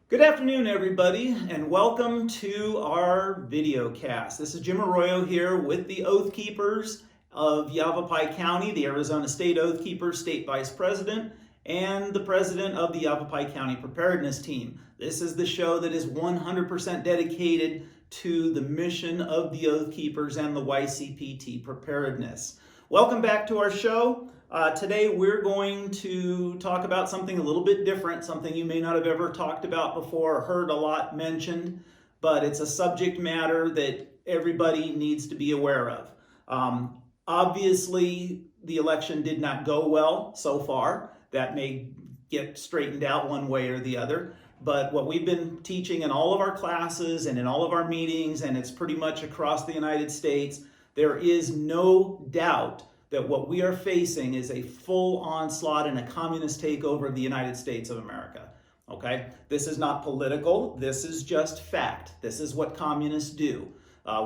Good afternoon, everybody, and welcome to our video cast. This is Jim Arroyo here with the Oath Keepers of Yavapai County, the Arizona State Oath Keepers, State Vice President, and the President of the Yavapai County Preparedness Team. This is the show that is 100% dedicated to the mission of the Oath Keepers and the YCPT preparedness. Welcome back to our show. Today we're going to talk about something a little bit different, something you may not have ever talked about before or heard a lot mentioned, but it's a subject matter that everybody needs to be aware of. Obviously, the election did not go well so far. That may get straightened out one way or the other. But what we've been teaching in all of our classes and in all of our meetings, and it's pretty much across the United States, there is no doubt that what we are facing is a full onslaught and a communist takeover of the United States of America. Okay? This is not political. This is just fact. This is what communists do.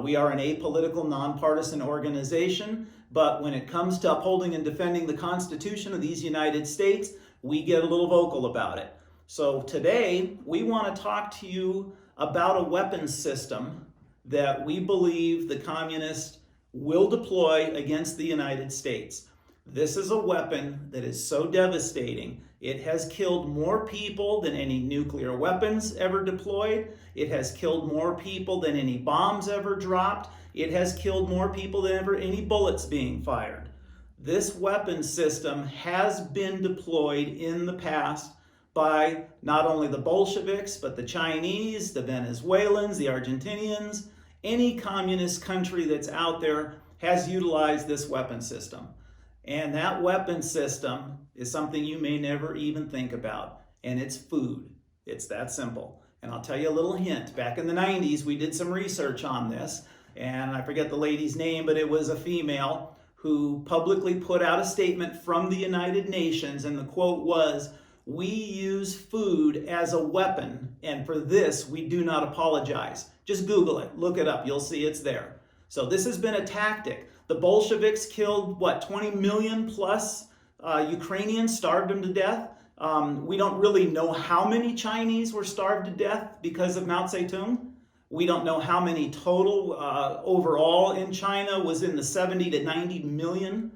We are an apolitical, nonpartisan organization, but when it comes to upholding and defending the Constitution of these United States, we get a little vocal about it. So today, we want to talk to you about a weapons system that we believe the communists will deploy against the United States. This is a weapon that is so devastating. It has killed more people than any nuclear weapons ever deployed. It has killed more people than any bombs ever dropped. It has killed more people than ever any bullets being fired. This weapon system has been deployed in the past by not only the Bolsheviks, but the Chinese, the Venezuelans, the Argentinians. Any communist country that's out there has utilized this weapon system. And that weapon system is something you may never even think about. And it's food. It's that simple. And I'll tell you a little hint. Back in the 90s, we did some research on this. And I forget the lady's name, but it was a female who publicly put out a statement from the United Nations. And the quote was, "We use food as a weapon, and for this, we do not apologize." Just Google it, look it up, you'll see it's there. So this has been a tactic. The Bolsheviks killed, 20 million plus Ukrainians, starved them to death. We don't really know how many Chinese were starved to death because of Mao Zedong. We don't know how many total overall in China was in the 70 to 90 million.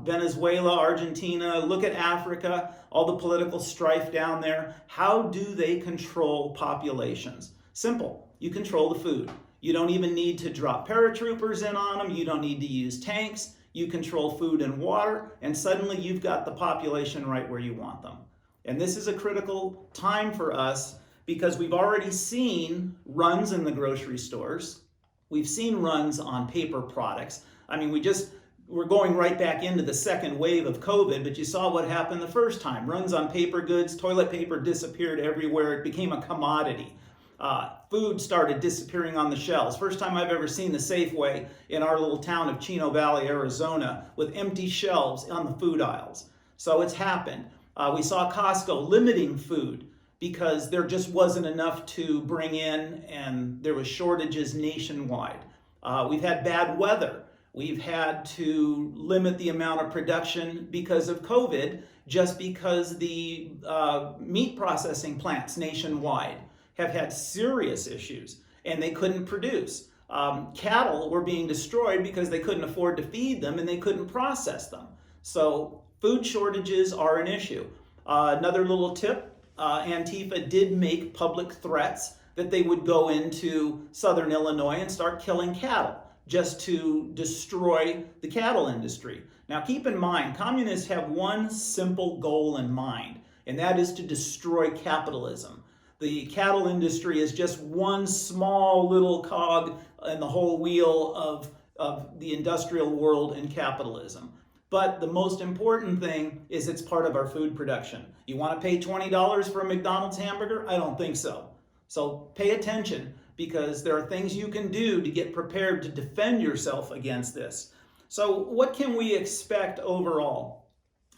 Venezuela, Argentina, look at Africa, all the political strife down there. How do they control populations? Simple. You control the food. You don't even need to drop paratroopers in on them. You don't need to use tanks. You control food and water, and suddenly you've got the population right where you want them. And this is a critical time for us because we've already seen runs in the grocery stores. We've seen runs on paper products. I mean, we're going right back into the second wave of COVID, but you saw what happened the first time. Runs on paper goods, toilet paper disappeared everywhere. It became a commodity. Food started disappearing on the shelves. First time I've ever seen the Safeway in our little town of Chino Valley, Arizona, with empty shelves on the food aisles. So it's happened. We saw Costco limiting food because there just wasn't enough to bring in and there was shortages nationwide. We've had bad weather. We've had to limit the amount of production because of COVID, just because the meat processing plants nationwide have had serious issues and they couldn't produce. Cattle were being destroyed because they couldn't afford to feed them and they couldn't process them. So food shortages are an issue. Another little tip, Antifa did make public threats that they would go into southern Illinois and start killing cattle just to destroy the cattle industry. Now keep in mind, communists have one simple goal in mind, and that is to destroy capitalism. The cattle industry is just one small little cog in the whole wheel of the industrial world and capitalism. But the most important thing is it's part of our food production. You want to pay $20 for a McDonald's hamburger? I don't think so. So pay attention, because there are things you can do to get prepared to defend yourself against this. So what can we expect overall?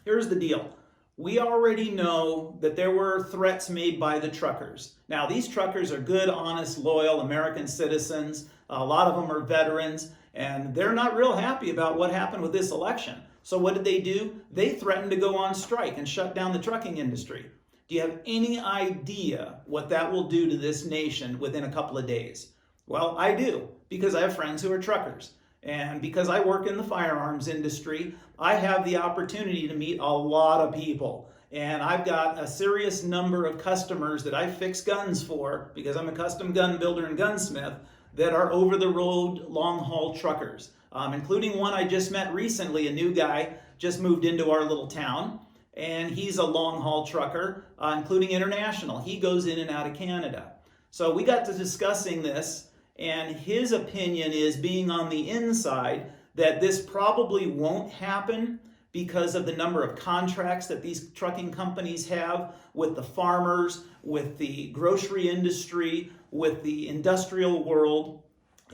Here's the deal. We already know that there were threats made by the truckers. Now, these truckers are good, honest, loyal American citizens. A lot of them are veterans, and they're not real happy about what happened with this election. So what did they do? They threatened to go on strike and shut down the trucking industry. Do you have any idea what that will do to this nation within a couple of days? Well, I do, because I have friends who are truckers. And because I work in the firearms industry, I have the opportunity to meet a lot of people. And I've got a serious number of customers that I fix guns for, because I'm a custom gun builder and gunsmith, that are over-the-road long-haul truckers, including one I just met recently. A new guy just moved into our little town, and he's a long-haul trucker, including international. He goes in and out of Canada. So we got to discussing this, and his opinion is, being on the inside, that this probably won't happen because of the number of contracts that these trucking companies have with the farmers, with the grocery industry, with the industrial world.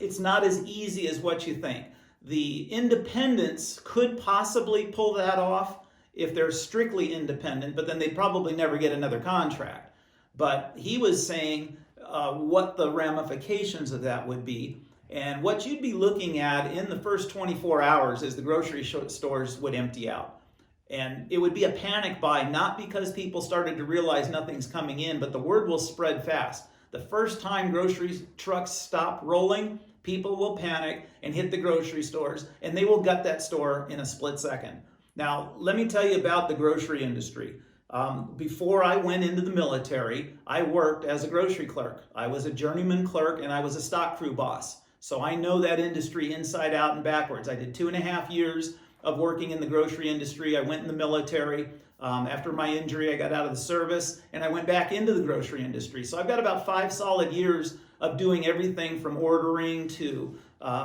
It's not as easy as what you think. The independents could possibly pull that off if they're strictly independent, but then they'd probably never get another contract. But he was saying what the ramifications of that would be. And what you'd be looking at in the first 24 hours is the grocery stores would empty out. And it would be a panic buy, not because people started to realize nothing's coming in, but the word will spread fast. The first time grocery trucks stop rolling, people will panic and hit the grocery stores, and they will gut that store in a split second. Now, let me tell you about the grocery industry. Before I went into the military, I worked as a grocery clerk. I was a journeyman clerk, and I was a stock crew boss. So I know that industry inside out and backwards. I did 2.5 years of working in the grocery industry. I went in the military. After my injury, I got out of the service, and I went back into the grocery industry. So I've got about 5 solid years of doing everything from ordering to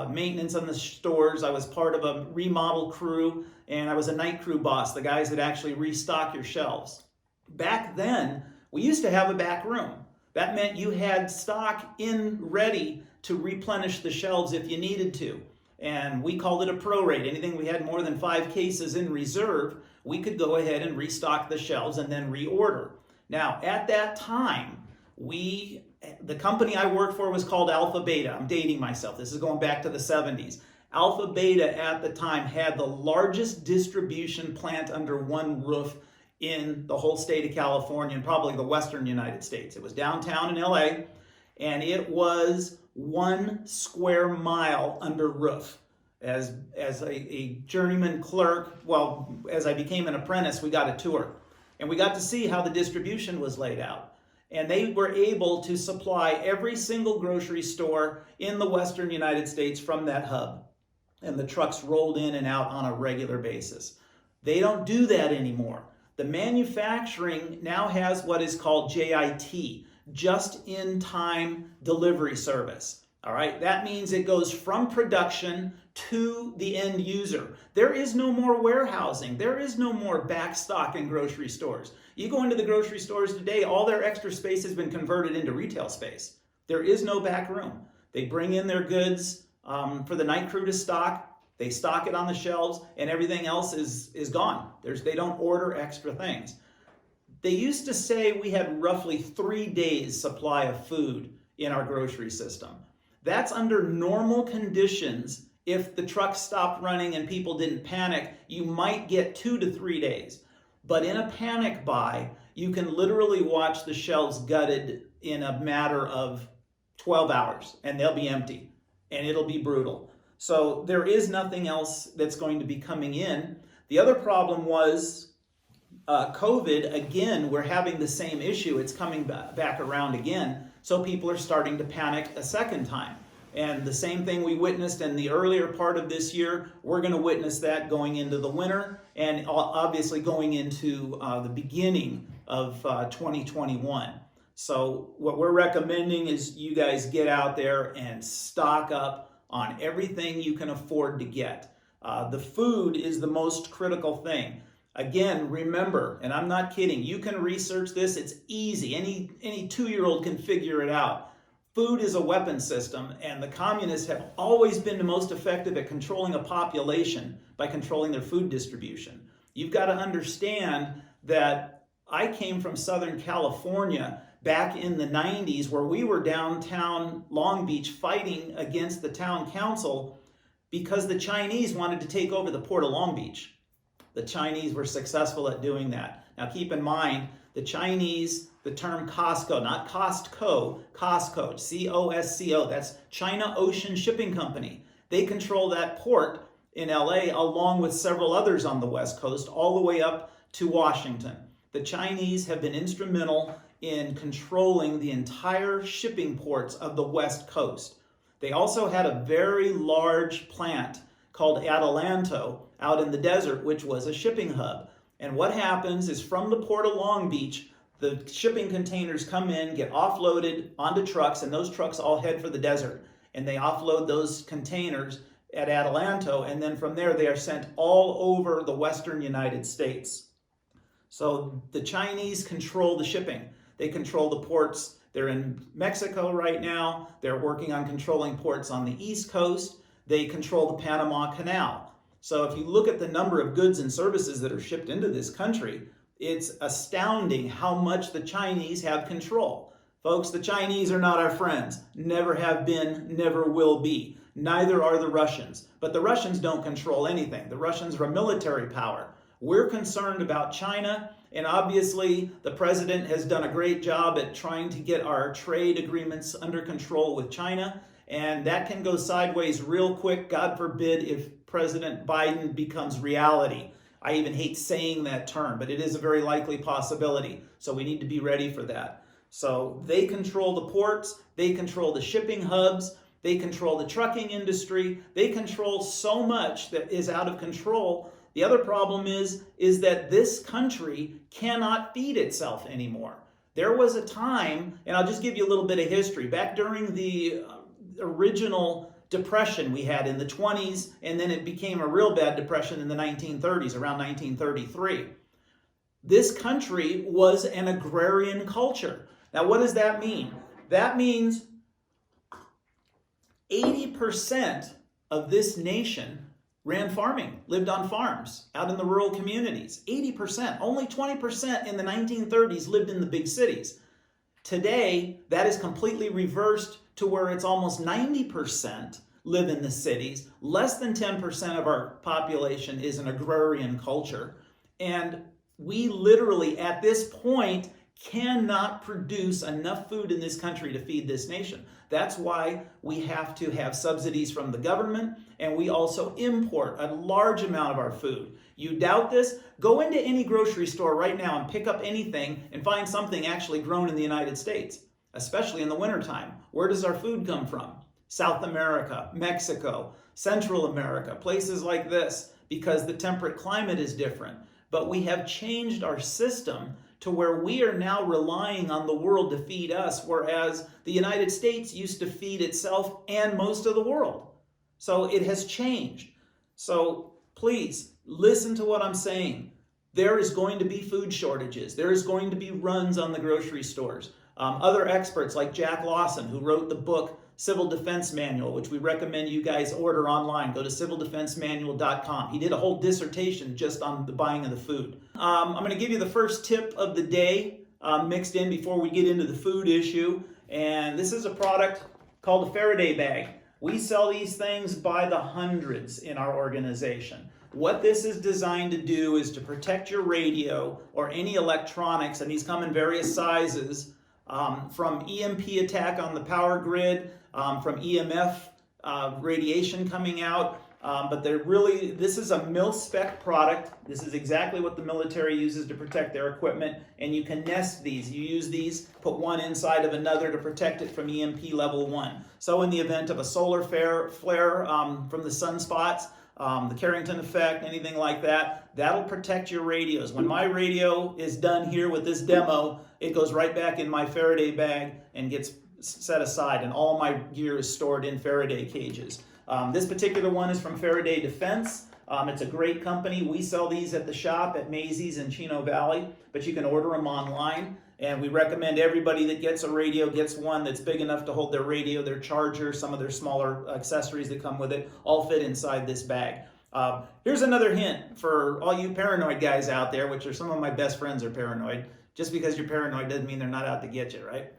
maintenance on the stores. I was part of a remodel crew, and I was a night crew boss, the guys that actually restock your shelves. Back then, we used to have a back room. That meant you had stock in ready to replenish the shelves if you needed to. And we called it a prorate. Anything we had more than 5 cases in reserve, we could go ahead and restock the shelves and then reorder. Now, at that time, the company I worked for was called Alpha Beta. I'm dating myself. This is going back to the 70s. Alpha Beta at the time had the largest distribution plant under one roof in the whole state of California and probably the western United States. It was downtown in LA, and it was 1 square mile under roof. As a journeyman clerk, well, as I became an apprentice, we got a tour. And we got to see how the distribution was laid out. And they were able to supply every single grocery store in the western United States from that hub. And the trucks rolled in and out on a regular basis. They don't do that anymore. The manufacturing now has what is called JIT, just-in-time delivery service. All right, that means it goes from production to the end user. There is no more warehousing. There is no more back stock in grocery stores. You go into the grocery stores today, all their extra space has been converted into retail space. There is no back room. They bring in their goods for the night crew to stock. They stock it on the shelves, and everything else is gone. They don't order extra things. They used to say we had roughly 3 days supply of food in our grocery system. That's under normal conditions. If the truck stopped running and people didn't panic, you might get 2 to 3 days. But in a panic buy, you can literally watch the shelves gutted in a matter of 12 hours, and they'll be empty, and it'll be brutal. So there is nothing else that's going to be coming in. The other problem was COVID. Again, we're having the same issue. It's coming back around again. So people are starting to panic a second time. And the same thing we witnessed in the earlier part of this year, we're going to witness that going into the winter and obviously going into the beginning of 2021. So what we're recommending is you guys get out there and stock up on everything you can afford to get. The food is the most critical thing. Again, remember, and I'm not kidding, you can research this, it's easy. Any 2-year-old can figure it out. Food is a weapon system, and the communists have always been the most effective at controlling a population by controlling their food distribution. You've got to understand that I came from Southern California back in the 90s, where we were downtown Long Beach fighting against the town council because the Chinese wanted to take over the port of Long Beach. The Chinese were successful at doing that. Now keep in mind, The Chinese, the term Costco, not Costco, Costco, C-O-S-C-O, that's China Ocean Shipping Company. They control that port in LA along with several others on the West Coast, all the way up to Washington. The Chinese have been instrumental in controlling the entire shipping ports of the West Coast. They also had a very large plant called Adelanto out in the desert, which was a shipping hub. And what happens is from the port of Long Beach, the shipping containers come in, get offloaded onto trucks, and those trucks all head for the desert. And they offload those containers at Adelanto, and then from there they are sent all over the western United States. So the Chinese control the shipping. They control the ports. They're in Mexico right now. They're working on controlling ports on the East Coast. They control the Panama Canal. So if you look at the number of goods and services that are shipped into this country, it's astounding how much the Chinese have control. Folks, the Chinese are not our friends. Never have been, never will be. Neither are the Russians. But the Russians don't control anything. The Russians are a military power. We're concerned about China, and obviously the president has done a great job at trying to get our trade agreements under control with China, and that can go sideways real quick, God forbid, if President Biden becomes reality. I even hate saying that term, but it is a very likely possibility, so we need to be ready for that. So they control the ports, they control the shipping hubs, they control the trucking industry, they control so much that is out of control. The other problem is that this country cannot feed itself anymore. There was a time, and I'll just give you a little bit of history, back during the original depression we had in the 20s, and then it became a real bad depression in the 1930s, around 1933. This country was an agrarian culture. Now, what does that mean? That means 80% of this nation ran farming, lived on farms, out in the rural communities. 80%. Only 20% in the 1930s lived in the big cities. Today, that is completely reversed to where it's almost 90% live in the cities. Less than 10% of our population is an agrarian culture. And we literally, at this point, cannot produce enough food in this country to feed this nation. That's why we have to have subsidies from the government, and we also import a large amount of our food. You doubt this? Go into any grocery store right now and pick up anything and find something actually grown in the United States, especially in the wintertime. Where does our food come from? South America, Mexico, Central America, places like this, because the temperate climate is different. But we have changed our system to where we are now relying on the world to feed us, whereas the United States used to feed itself and most of the world. So it has changed. So please listen to what I'm saying. There is going to be food shortages. There is going to be runs on the grocery stores. Other experts like Jack Lawson, who wrote the book Civil Defense Manual, which we recommend you guys order online. Go to civildefensemanual.com. He did a whole dissertation just on the buying of the food. I'm going to give you the first tip of the day mixed in before we get into the food issue. And this is a product called a Faraday Bag. We sell these things by the hundreds in our organization. What this is designed to do is to protect your radio or any electronics, and these come in various sizes, from EMP attack on the power grid, from EMF radiation coming out, but this is a mil-spec product. This is exactly what the military uses to protect their equipment, and you can nest these. You use these, put one inside of another to protect it from EMP level 1. So in the event of a solar flare from the sunspots, the Carrington effect, anything like that, that'll protect your radios. When my radio is done here with this demo, it goes right back in my Faraday bag and gets set aside, and all my gear is stored in Faraday cages. This particular one is from Faraday Defense. It's a great company. We sell these at the shop at Macy's in Chino Valley, but you can order them online. And we recommend everybody that gets a radio gets one that's big enough to hold their radio, their charger, some of their smaller accessories that come with it, all fit inside this bag. Here's another hint for all you paranoid guys out there, which are some of my best friends are paranoid. Just because you're paranoid doesn't mean they're not out to get you, right?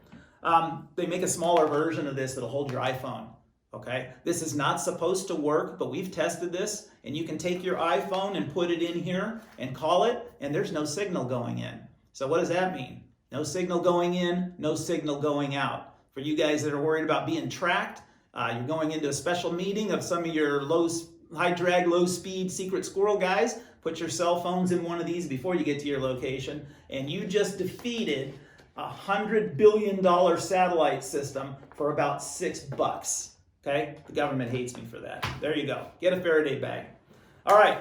They make a smaller version of this that'll hold your iPhone. Okay, this is not supposed to work, but we've tested this, and you can take your iPhone and put it in here and call it, and there's no signal going in. So what does that mean? No signal going in, no signal going out. For you guys that are worried about being tracked, you're going into a special meeting of some of your high drag, low speed secret squirrel guys. Put your cell phones in one of these before you get to your location, and you just defeated a $100 billion satellite system for about $6. Okay? The government hates me for that. There you go. Get a Faraday bag. All right.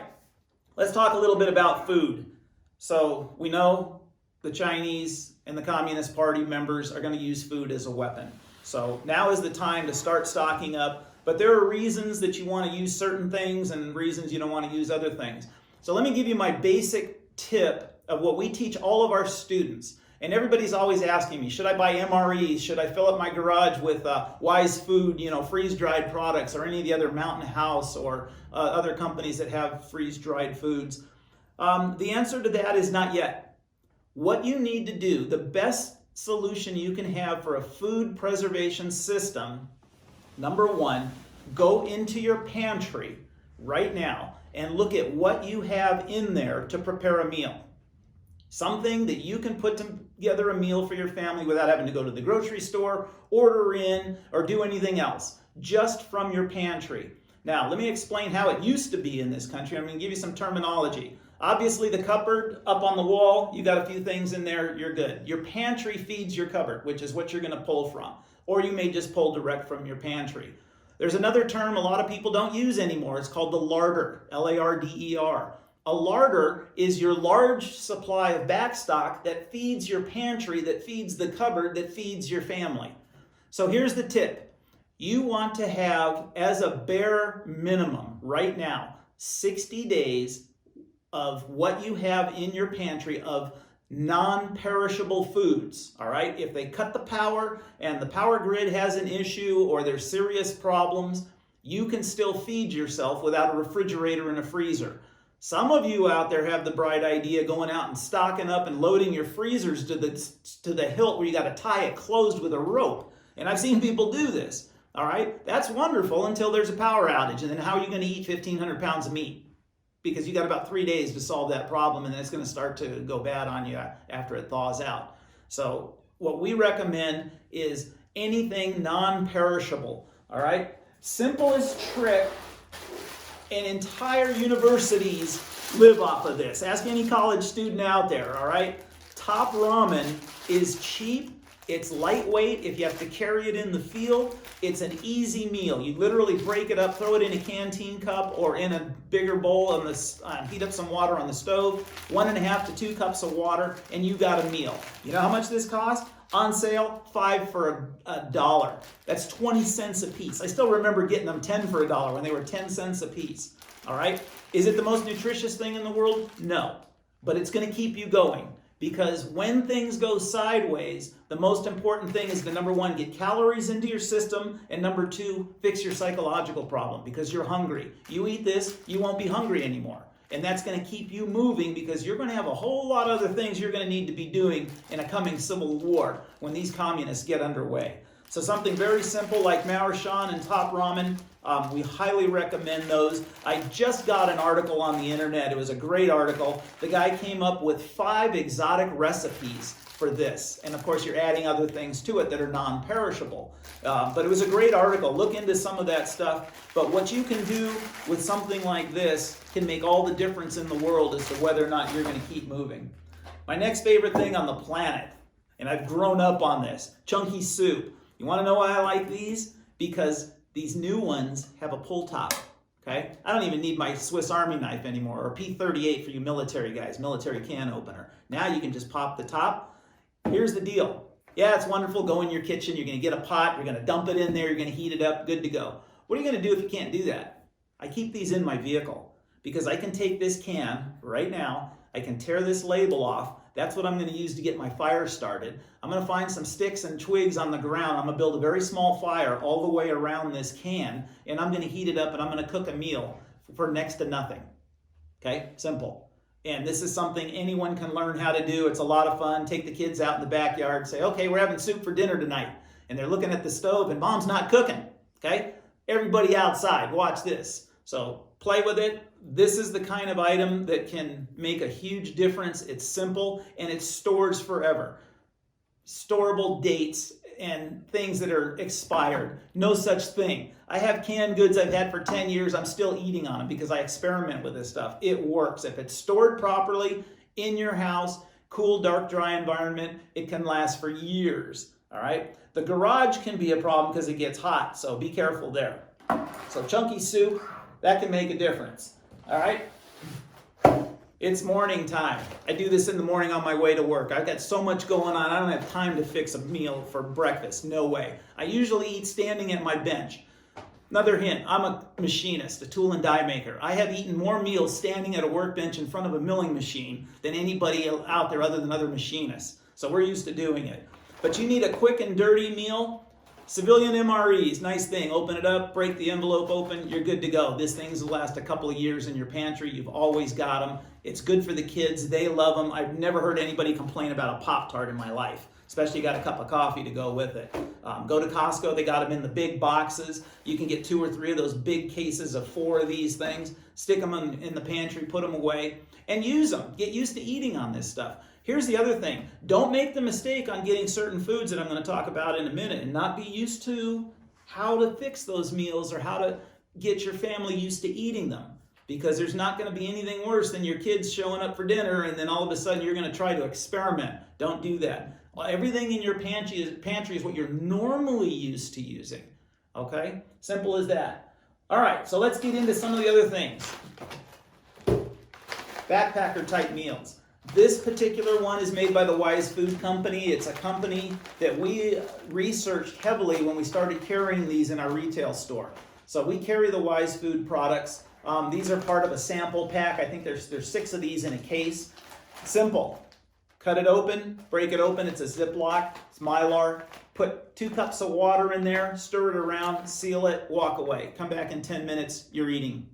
Let's talk a little bit about food. So we know the Chinese and the Communist Party members are going to use food as a weapon. So now is the time to start stocking up. But there are reasons that you want to use certain things and reasons you don't want to use other things. So let me give you my basic tip of what we teach all of our students. And everybody's always asking me, should I buy MREs? Should I fill up my garage with Wise Food, freeze-dried products, or any of the other Mountain House or other companies that have freeze-dried foods? The answer to that is not yet. What you need to do, the best solution you can have for a food preservation system, number one, go into your pantry right now and look at what you have in there to prepare a meal. Something that you can put together a meal for your family without having to go to the grocery store, order in, or do anything else, just from your pantry. Now, let me explain how it used to be in this country. I'm going to give you some terminology. Obviously, the cupboard up on the wall, you got a few things in there, you're good. Your pantry feeds your cupboard, which is what you're going to pull from. Or you may just pull direct from your pantry. There's another term a lot of people don't use anymore. It's called the larder, L-A-R-D-E-R. A larder is your large supply of backstock that feeds your pantry, that feeds the cupboard, that feeds your family. So here's the tip. You want to have, as a bare minimum right now, 60 days of what you have in your pantry of non-perishable foods, all right? If they cut the power and the power grid has an issue or there's serious problems, you can still feed yourself without a refrigerator and a freezer. Some of you out there have the bright idea going out and stocking up and loading your freezers to the hilt where you got to tie it closed with a rope. And I've seen people do this, all right? That's wonderful until there's a power outage. And then how are you going to eat 1,500 pounds of meat? Because you got about 3 days to solve that problem, and then it's going to start to go bad on you after it thaws out. So what we recommend is anything non-perishable, all right? Simplest trick, and entire universities live off of this. Ask any college student out there, all right? Top Ramen is cheap. It's lightweight. If you have to carry it in the field, it's an easy meal. You literally break it up, throw it in a canteen cup or in a bigger bowl, and heat up some water on the stove, 1.5 to 2 cups of water, and you got a meal. You know how much this costs? On sale, 5 for $1. That's 20 cents a piece. I still remember getting them 10 for $1 when they were 10 cents a piece. All right? Is it the most nutritious thing in the world? No. But it's going to keep you going. Because when things go sideways, the most important thing is to, number one, get calories into your system, and number two, fix your psychological problem because you're hungry. You eat this, you won't be hungry anymore. And that's going to keep you moving because you're going to have a whole lot of other things you're going to need to be doing in a coming civil war when these communists get underway. So something very simple like Ration and Top Ramen, we highly recommend those. I just got an article on the internet. It was a great article. The guy came up with 5 exotic recipes for this. And of course, you're adding other things to it that are non-perishable. But it was a great article. Look into some of that stuff. But what you can do with something like this can make all the difference in the world as to whether or not you're going to keep moving. My next favorite thing on the planet, and I've grown up on this, chunky soup. You want to know why I like these? Because these new ones have a pull top, okay? I don't even need my Swiss Army knife anymore, or P38 for you military guys, military can opener. Now you can just pop the top. Here's the deal. Yeah, it's wonderful. Go in your kitchen. You're going to get a pot. You're going to dump it in there. You're going to heat it up. Good to go. What are you going to do if you can't do that? I keep these in my vehicle because I can take this can right now. I can tear this label off. That's what I'm going to use to get my fire started. I'm going to find some sticks and twigs on the ground. I'm going to build a very small fire all the way around this can, and I'm going to heat it up, and I'm going to cook a meal for next to nothing. Okay? Simple. And this is something anyone can learn how to do. It's a lot of fun. Take the kids out in the backyard, say, okay, we're having soup for dinner tonight. And they're looking at the stove, and Mom's not cooking. Okay? Everybody outside, watch this. So Play with it. This is the kind of item that can make a huge difference. It's simple and it stores forever. Storable dates and things that are expired. No such thing. I have canned goods I've had for 10 years. I'm still eating on them because I experiment with this stuff. It works. If it's stored properly in your house, cool, dark, dry environment, it can last for years. All right. The garage can be a problem because it gets hot, so be careful there. So chunky soup, that can make a difference. All right. It's morning time. I do this in the morning on my way to work. I've got so much going on, I don't have time to fix a meal for breakfast. No way. I usually eat standing at my bench. Another hint, I'm a machinist, a tool and die maker. I have eaten more meals standing at a workbench in front of a milling machine than anybody out there other than other machinists. So we're used to doing it. But you need a quick and dirty meal. Civilian MREs, nice thing. Open it up, break the envelope open, you're good to go. This thing's will last a couple of years in your pantry. You've always got them. It's good for the kids. They love them. I've never heard anybody complain about a Pop-Tart in my life, especially you got a cup of coffee to go with it. Go to Costco. They got them in the big boxes. You can get 2 or 3 of those big cases of 4 of these things. Stick them in the pantry, put them away, and use them. Get used to eating on this stuff. Here's the other thing. Don't make the mistake on getting certain foods that I'm going to talk about in a minute and not be used to how to fix those meals or how to get your family used to eating them. Because there's not going to be anything worse than your kids showing up for dinner and then all of a sudden you're going to try to experiment. Don't do that. Everything in your pantry is what you're normally used to using. Okay? Simple as that. All right, so let's get into some of the other things. Backpacker type meals. This particular one is made by the Wise Food Company. It's a company that we researched heavily when we started carrying these in our retail store. So we carry the Wise Food products. These are part of a sample pack. I think there's 6 of these in a case. Simple. Cut it open, break it open. It's a Ziploc. It's Mylar. Put 2 cups of water in there, stir it around, seal it, walk away. Come back in 10 minutes, you're eating.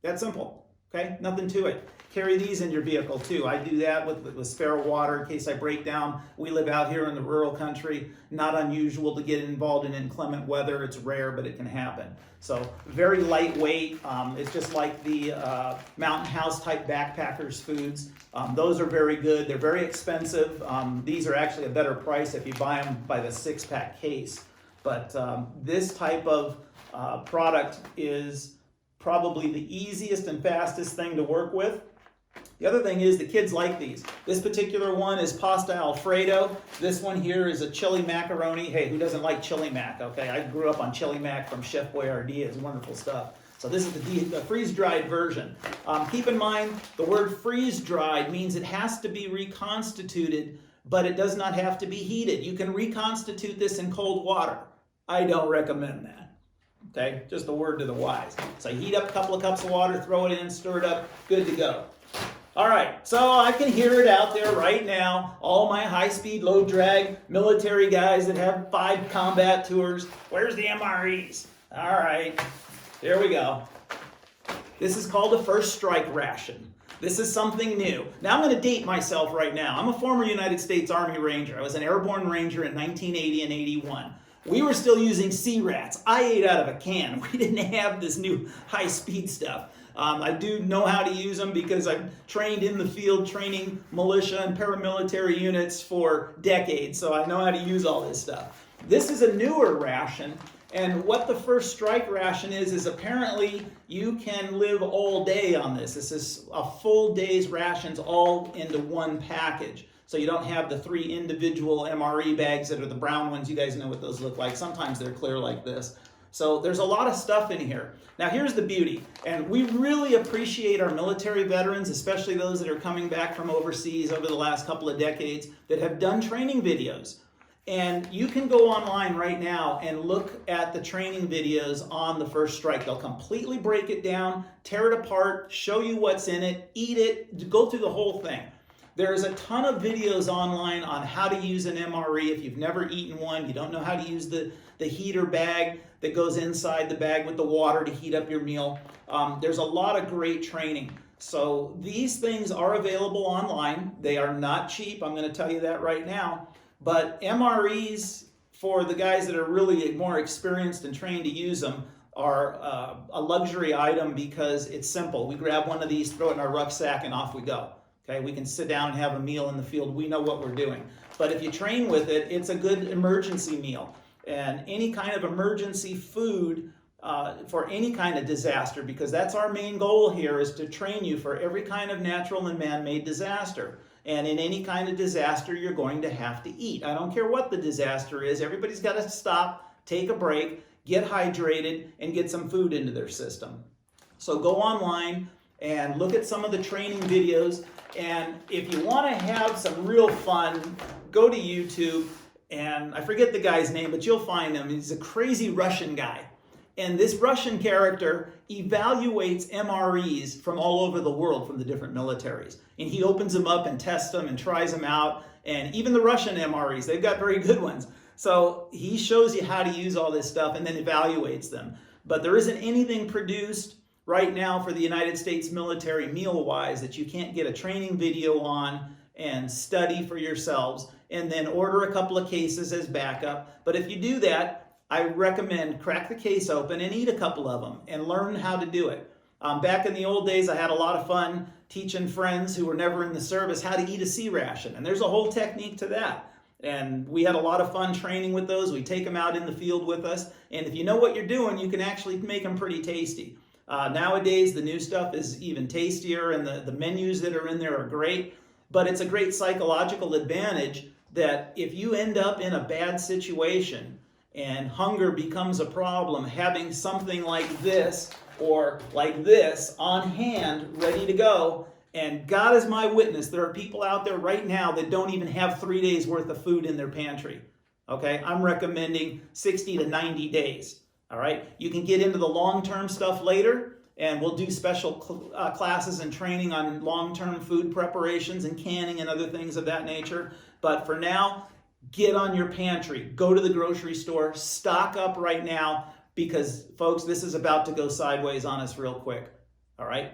That simple. Okay? Nothing to it. Carry these in your vehicle too. I do that with spare water in case I break down. We live out here in the rural country. Not unusual to get involved in inclement weather. It's rare, but it can happen. So very lightweight. It's just like the Mountain House type backpackers foods. Those are very good. They're very expensive. These are actually a better price if you buy them by the 6-pack case. But this type of product is probably the easiest and fastest thing to work with. The other thing is the kids like these. This particular one is pasta Alfredo. This one here is a chili macaroni. Hey, who doesn't like chili mac? Okay, I grew up on chili mac from Chef Boyardee. It's wonderful stuff. So this is the freeze-dried version. Keep in mind, the word freeze-dried means it has to be reconstituted, but it does not have to be heated. You can reconstitute this in cold water. I don't recommend that. Okay, just a word to the wise. So heat up a couple of cups of water, throw it in, stir it up, good to go. All right, so I can hear it out there right now. All my high-speed, low-drag military guys that have 5 combat tours. Where's the MREs? All right, here we go. This is called a first strike ration. This is something new. Now I'm going to date myself right now. I'm a former United States Army Ranger. I was an airborne ranger in 1980 and 81. We were still using C-Rats. I ate out of a can. We didn't have this new high-speed stuff. I do know how to use them because I've trained in the field training militia and paramilitary units for decades, so I know how to use all this stuff. This is a newer ration, and what the first strike ration is apparently you can live all day on this. This is a full day's rations all into one package. So you don't have the 3 individual MRE bags that are the brown ones. You guys know what those look like. Sometimes they're clear like this. So there's a lot of stuff in here. Now here's the beauty, and we really appreciate our military veterans, especially those that are coming back from overseas over the last couple of decades that have done training videos. And you can go online right now and look at the training videos on the first strike. They'll completely break it down, tear it apart, show you what's in it, eat it, go through the whole thing. There's a ton of videos online on how to use an MRE. If you've never eaten one, you don't know how to use the heater bag that goes inside the bag with the water to heat up your meal. There's a lot of great training. So these things are available online. They are not cheap. I'm going to tell you that right now. But MREs, for the guys that are really more experienced and trained to use them, are a luxury item because it's simple. We grab one of these, throw it in our rucksack, and off we go. Okay, we can sit down and have a meal in the field. We know what we're doing. But if you train with it, it's a good emergency meal. And any kind of emergency food for any kind of disaster, because that's our main goal here, is to train you for every kind of natural and man-made disaster. And in any kind of disaster, you're going to have to eat. I don't care what the disaster is. Everybody's got to stop, take a break, get hydrated, and get some food into their system. So go online and look at some of the training videos. And if you want to have some real fun, go to YouTube. And I forget the guy's name, but you'll find him. He's a crazy Russian guy. And this Russian character evaluates MREs from all over the world, from the different militaries. And he opens them up and tests them and tries them out. And even the Russian MREs, they've got very good ones. So he shows you how to use all this stuff and then evaluates them. But there isn't anything produced right now for the United States military meal-wise that you can't get a training video on and study for yourselves and then order a couple of cases as backup. But if you do that, I recommend crack the case open and eat a couple of them and learn how to do it. Back in the old days, I had a lot of fun teaching friends who were never in the service how to eat a C ration. And there's a whole technique to that. And we had a lot of fun training with those. We take them out in the field with us. And if you know what you're doing, you can actually make them pretty tasty. Nowadays, the new stuff is even tastier, and the menus that are in there are great. But it's a great psychological advantage that if you end up in a bad situation and hunger becomes a problem, having something like this or like this on hand, ready to go. And God is my witness, there are people out there right now that don't even have 3 days worth of food in their pantry. Okay, I'm recommending 60 to 90 days. All right, you can get into the long-term stuff later, and we'll do special classes and training on long-term food preparations and canning and other things of that nature. But for now, get on your pantry, go to the grocery store, stock up right now, because folks, this is about to go sideways on us real quick. All right.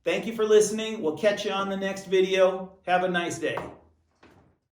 Thank you for listening. We'll catch you on the next video. Have a nice day.